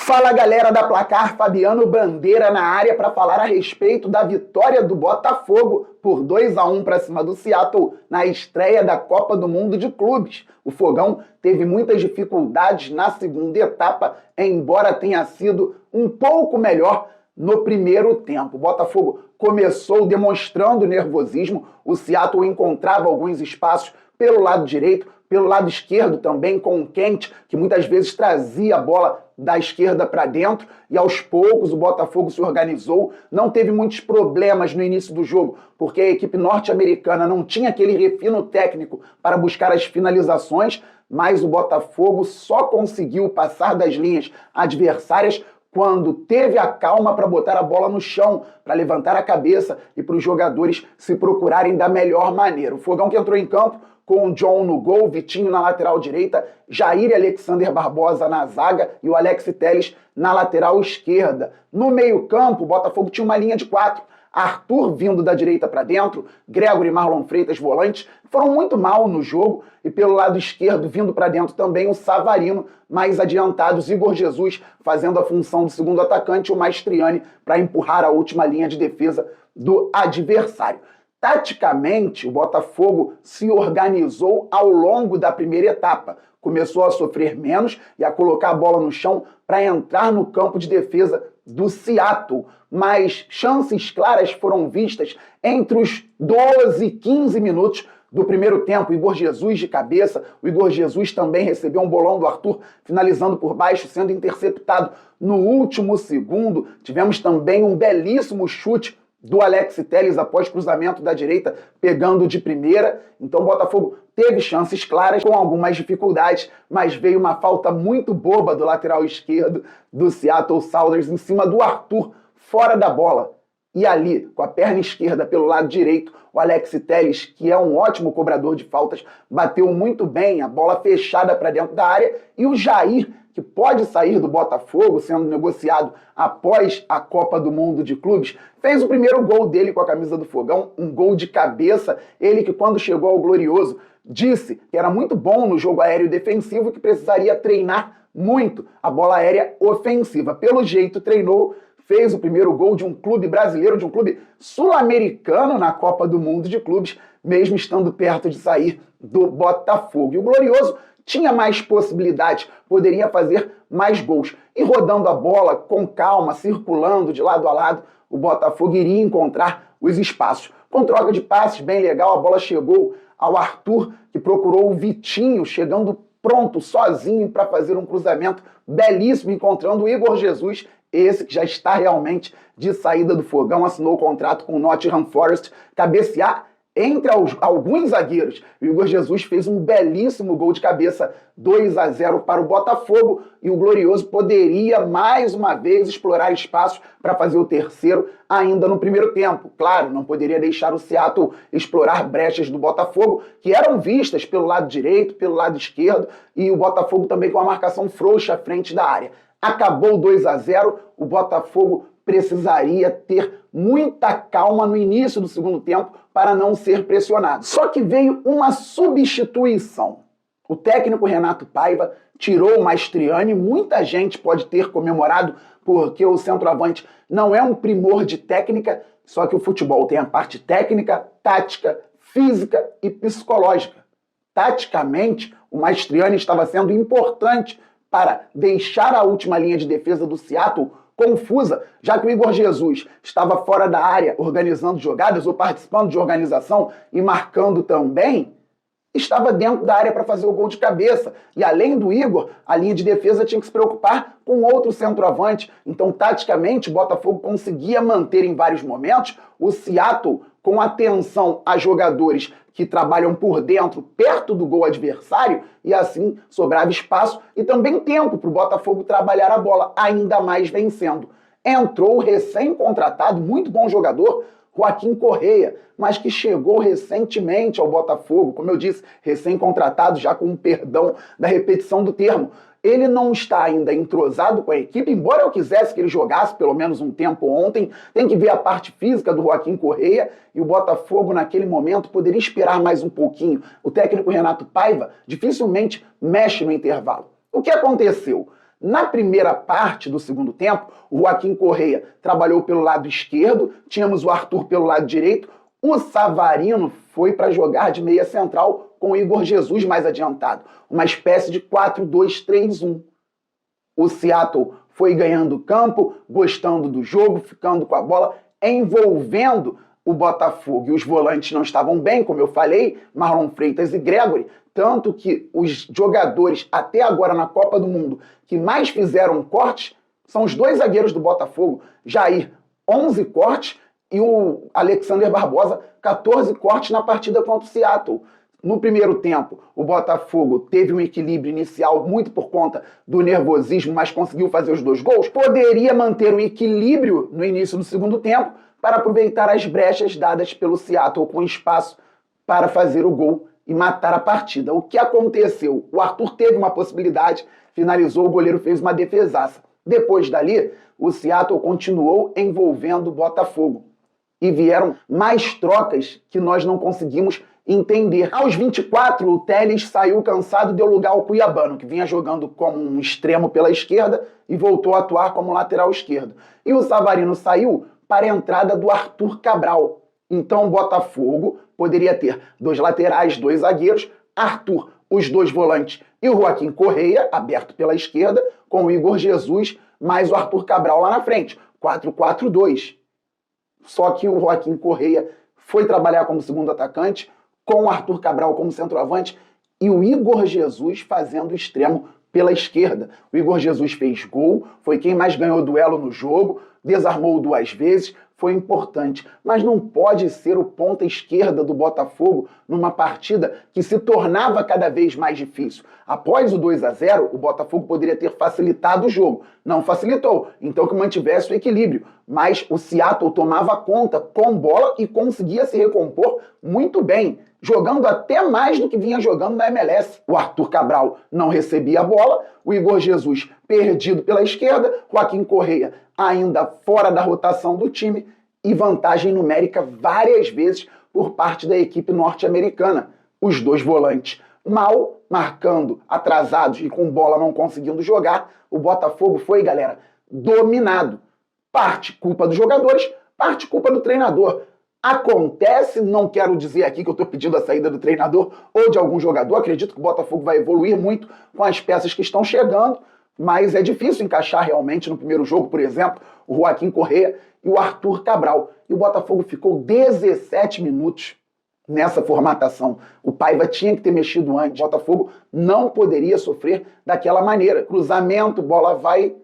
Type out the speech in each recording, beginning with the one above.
Fala galera da Placar, Fabiano Bandeira na área para falar a respeito da vitória do Botafogo por 2-1 para cima do Seattle na estreia da Copa do Mundo de Clubes. O Fogão teve muitas dificuldades na segunda etapa, embora tenha sido um pouco melhor no primeiro tempo. O Botafogo começou demonstrando nervosismo, o Seattle encontrava alguns espaços pelo lado direito, pelo lado esquerdo também com o Kent, que muitas vezes trazia a bola da esquerda para dentro, e aos poucos o Botafogo se organizou, não teve muitos problemas no início do jogo, porque a equipe norte-americana não tinha aquele refino técnico para buscar as finalizações, mas o Botafogo só conseguiu passar das linhas adversárias quando teve a calma para botar a bola no chão, para levantar a cabeça e para os jogadores se procurarem da melhor maneira. O Fogão que entrou em campo com o John no gol, Vitinho na lateral direita, Jair e Alexander Barbosa na zaga e o Alex Telles na lateral esquerda. No meio-campo, o Botafogo tinha uma linha de 4. Arthur vindo da direita para dentro, Gregory e Marlon Freitas volantes, foram muito mal no jogo, e pelo lado esquerdo, vindo para dentro também, o Savarino, mais adiantados, Igor Jesus fazendo a função do segundo atacante, o Mastriani para empurrar a última linha de defesa do adversário. Taticamente, o Botafogo se organizou ao longo da primeira etapa. Começou a sofrer menos e a colocar a bola no chão para entrar no campo de defesa do Seattle. Mas chances claras foram vistas entre os 12 e 15 minutos do primeiro tempo. O Igor Jesus de cabeça, o Igor Jesus também recebeu um bolão do Arthur, finalizando por baixo, sendo interceptado no último segundo. Tivemos também um belíssimo chute do Alex Telles após cruzamento da direita, pegando de primeira. Então o Botafogo teve chances claras com algumas dificuldades, mas veio uma falta muito boba do lateral esquerdo do Seattle Sounders em cima do Arthur, fora da bola. E ali, com a perna esquerda pelo lado direito, o Alex Telles, que é um ótimo cobrador de faltas, bateu muito bem, a bola fechada para dentro da área, e o Jair, que pode sair do Botafogo, sendo negociado após a Copa do Mundo de Clubes, fez o primeiro gol dele com a camisa do Fogão, um gol de cabeça. Ele que, quando chegou ao Glorioso, disse que era muito bom no jogo aéreo defensivo e que precisaria treinar muito a bola aérea ofensiva. Pelo jeito, treinou, fez o primeiro gol de um clube brasileiro, de um clube sul-americano na Copa do Mundo de Clubes, mesmo estando perto de sair do Botafogo. E o Glorioso tinha mais possibilidades, poderia fazer mais gols. E rodando a bola com calma, circulando de lado a lado, o Botafogo iria encontrar os espaços. Com troca de passes bem legal, a bola chegou ao Arthur, que procurou o Vitinho, chegando pronto, sozinho, para fazer um cruzamento belíssimo, encontrando o Igor Jesus, esse que já está realmente de saída do Fogão, assinou o contrato com o Nottingham Forest, cabecear entre alguns zagueiros. O Igor Jesus fez um belíssimo gol de cabeça, 2-0 para o Botafogo, e o Glorioso poderia mais uma vez explorar espaço para fazer o terceiro ainda no primeiro tempo. Claro, não poderia deixar o Seattle explorar brechas do Botafogo, que eram vistas pelo lado direito, pelo lado esquerdo, e o Botafogo também com a marcação frouxa à frente da área. Acabou 2-0, o Botafogo precisaria ter muita calma no início do segundo tempo para não ser pressionado. Só que veio uma substituição. O técnico Renato Paiva tirou o Mastriani, muita gente pode ter comemorado porque o centroavante não é um primor de técnica, só que o futebol tem a parte técnica, tática, física e psicológica. Taticamente, o Mastriani estava sendo importante para deixar a última linha de defesa do Seattle confusa, já que o Igor Jesus estava fora da área organizando jogadas ou participando de organização e marcando também, estava dentro da área para fazer o gol de cabeça. E além do Igor, a linha de defesa tinha que se preocupar com outro centroavante. Então, taticamente, o Botafogo conseguia manter em vários momentos o Seattle com atenção a jogadores que trabalham por dentro, perto do gol adversário, e assim sobrava espaço e também tempo para o Botafogo trabalhar a bola, ainda mais vencendo. Entrou o recém-contratado, muito bom jogador, Joaquim Correia, mas que chegou recentemente ao Botafogo, como eu disse, recém-contratado, já com um perdão da repetição do termo. Ele não está ainda entrosado com a equipe, embora eu quisesse que ele jogasse pelo menos um tempo ontem. Tem que ver a parte física do Joaquim Correia, e o Botafogo naquele momento poderia esperar mais um pouquinho. O técnico Renato Paiva dificilmente mexe no intervalo. O que aconteceu? Na primeira parte do segundo tempo, o Joaquim Correa trabalhou pelo lado esquerdo, tínhamos o Arthur pelo lado direito, o Savarino foi para jogar de meia central com o Igor Jesus mais adiantado, uma espécie de 4-2-3-1. O Seattle foi ganhando campo, gostando do jogo, ficando com a bola, envolvendo o Botafogo. E os volantes não estavam bem, como eu falei, Marlon Freitas e Gregory, tanto que os jogadores até agora na Copa do Mundo que mais fizeram cortes são os dois zagueiros do Botafogo, Jair, 11 cortes, e o Alexander Barbosa, 14 cortes na partida contra o Seattle. No primeiro tempo, o Botafogo teve um equilíbrio inicial muito por conta do nervosismo, mas conseguiu fazer os 2 gols. Poderia manter um equilíbrio no início do segundo tempo para aproveitar as brechas dadas pelo Seattle com espaço para fazer o gol e matar a partida. O que aconteceu? O Arthur teve uma possibilidade, finalizou, o goleiro fez uma defesaça. Depois dali, o Seattle continuou envolvendo o Botafogo. E vieram mais trocas que nós não conseguimos entender. Aos 24, o Telles saiu cansado e deu lugar ao Cuiabano, que vinha jogando como um extremo pela esquerda e voltou a atuar como lateral esquerdo. E o Savarino saiu para a entrada do Arthur Cabral. Então o Botafogo poderia ter 2 laterais, 2 zagueiros, Arthur, os 2 volantes e o Joaquim Correa, aberto pela esquerda, com o Igor Jesus, mais o Arthur Cabral lá na frente. 4-4-2. Só que o Joaquim Correa foi trabalhar como segundo atacante, com o Arthur Cabral como centroavante e o Igor Jesus fazendo o extremo pela esquerda. O Igor Jesus fez gol, foi quem mais ganhou duelo no jogo, desarmou 2 vezes, foi importante. Mas não pode ser o ponta esquerda do Botafogo numa partida que se tornava cada vez mais difícil. Após o 2-0, o Botafogo poderia ter facilitado o jogo. Não facilitou, então que mantivesse o equilíbrio. Mas o Seattle tomava conta com bola e conseguia se recompor muito bem, jogando até mais do que vinha jogando na MLS. O Arthur Cabral não recebia a bola, o Igor Jesus perdido pela esquerda, Joaquim Correa ainda fora da rotação do time e vantagem numérica várias vezes por parte da equipe norte-americana. Os 2 volantes mal, marcando atrasados e com bola não conseguindo jogar, o Botafogo foi, galera, dominado. Parte culpa dos jogadores, parte culpa do treinador. Acontece, não quero dizer aqui que eu estou pedindo a saída do treinador ou de algum jogador, acredito que o Botafogo vai evoluir muito com as peças que estão chegando, mas é difícil encaixar realmente no primeiro jogo, por exemplo, o Joaquim Correa e o Arthur Cabral. E o Botafogo ficou 17 minutos nessa formatação. O Paiva tinha que ter mexido antes. O Botafogo não poderia sofrer daquela maneira. Cruzamento, bola vai,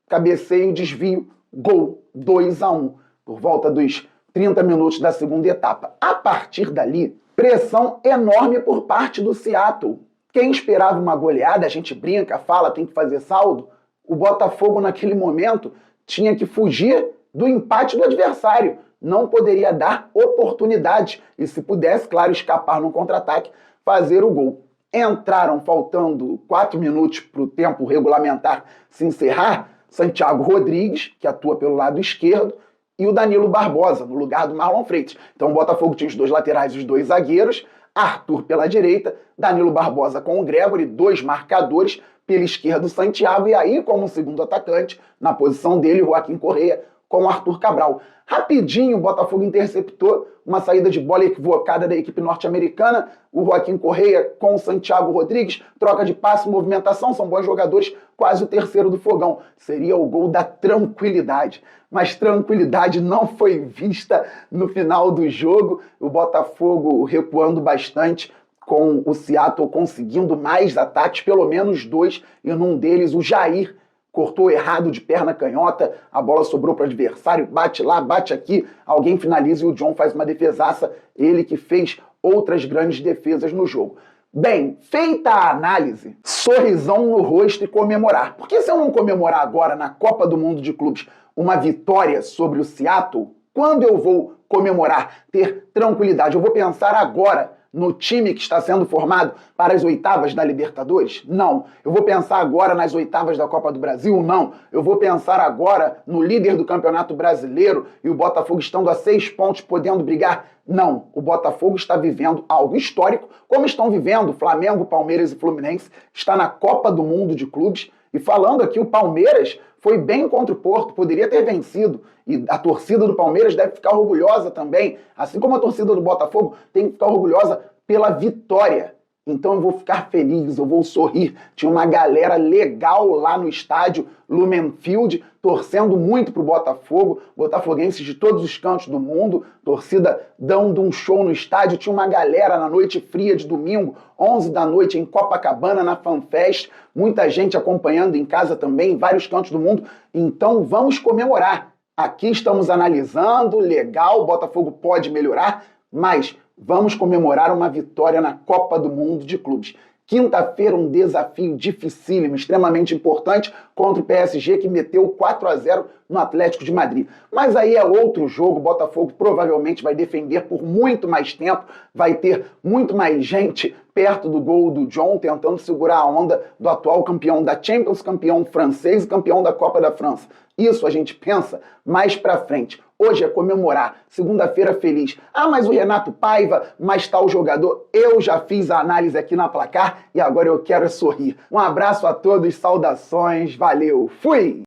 cabeceio, desvio, gol, 2-1. Por volta dos 30 minutos da segunda etapa. A partir dali, pressão enorme por parte do Seattle. Quem esperava uma goleada, a gente brinca, fala, tem que fazer saldo. O Botafogo, naquele momento, tinha que fugir do empate do adversário. Não poderia dar oportunidade. E se pudesse, claro, escapar no contra-ataque, fazer o gol. Entraram faltando 4 minutos para o tempo regulamentar se encerrar, Santiago Rodrigues, que atua pelo lado esquerdo, e o Danilo Barbosa, no lugar do Marlon Freitas. Então o Botafogo tinha os 2 laterais e os 2 zagueiros, Arthur pela direita, Danilo Barbosa com o Gregory, 2 marcadores, pela esquerda o Santiago, e aí como segundo atacante, na posição dele, o Joaquim Correa com o Arthur Cabral. Rapidinho o Botafogo interceptou uma saída de bola equivocada da equipe norte-americana, o Joaquim Correa com o Santiago Rodrigues, troca de passe, movimentação, são bons jogadores, quase o terceiro do fogão. Seria o gol da tranquilidade. Mas tranquilidade não foi vista no final do jogo, o Botafogo recuando bastante, com o Seattle conseguindo mais ataques, pelo menos 2, e num deles o Jair cortou errado de perna canhota, a bola sobrou para o adversário, bate lá, bate aqui, alguém finaliza e o John faz uma defesaça, ele que fez outras grandes defesas no jogo. Bem, feita a análise, sorrisão no rosto e comemorar. Porque se eu não comemorar agora na Copa do Mundo de Clubes uma vitória sobre o Seattle, quando eu vou comemorar, ter tranquilidade, eu vou pensar agora no time que está sendo formado para as oitavas da Libertadores? Não. Eu vou pensar agora nas oitavas da Copa do Brasil? Não. Eu vou pensar agora no líder do Campeonato Brasileiro e o Botafogo estando a 6 pontos podendo brigar? Não. O Botafogo está vivendo algo histórico, como estão vivendo Flamengo, Palmeiras e Fluminense, está na Copa do Mundo de Clubes e E falando aqui, o Palmeiras foi bem contra o Porto, poderia ter vencido. E a torcida do Palmeiras deve ficar orgulhosa também, assim como a torcida do Botafogo tem que ficar orgulhosa pela vitória. Então eu vou ficar feliz, eu vou sorrir. Tinha uma galera legal lá no estádio Lumen Field, torcendo muito pro Botafogo, botafoguenses de todos os cantos do mundo, torcida dando um show no estádio. Tinha uma galera na noite fria de domingo, 11 da noite, em Copacabana, na FanFest, muita gente acompanhando em casa também, em vários cantos do mundo. Então vamos comemorar. Aqui estamos analisando, legal, o Botafogo pode melhorar, mas vamos comemorar uma vitória na Copa do Mundo de Clubes. Quinta-feira, um desafio dificílimo, extremamente importante, contra o PSG, que meteu 4-0 no Atlético de Madrid. Mas aí é outro jogo, o Botafogo provavelmente vai defender por muito mais tempo, vai ter muito mais gente perto do gol do John, tentando segurar a onda do atual campeão da Champions, campeão francês e campeão da Copa da França. Isso a gente pensa mais pra frente. Hoje é comemorar, segunda-feira feliz. Ah, mas o Renato Paiva, mas tal jogador, eu já fiz a análise aqui na Placar e agora eu quero sorrir. Um abraço a todos, saudações, valeu, fui!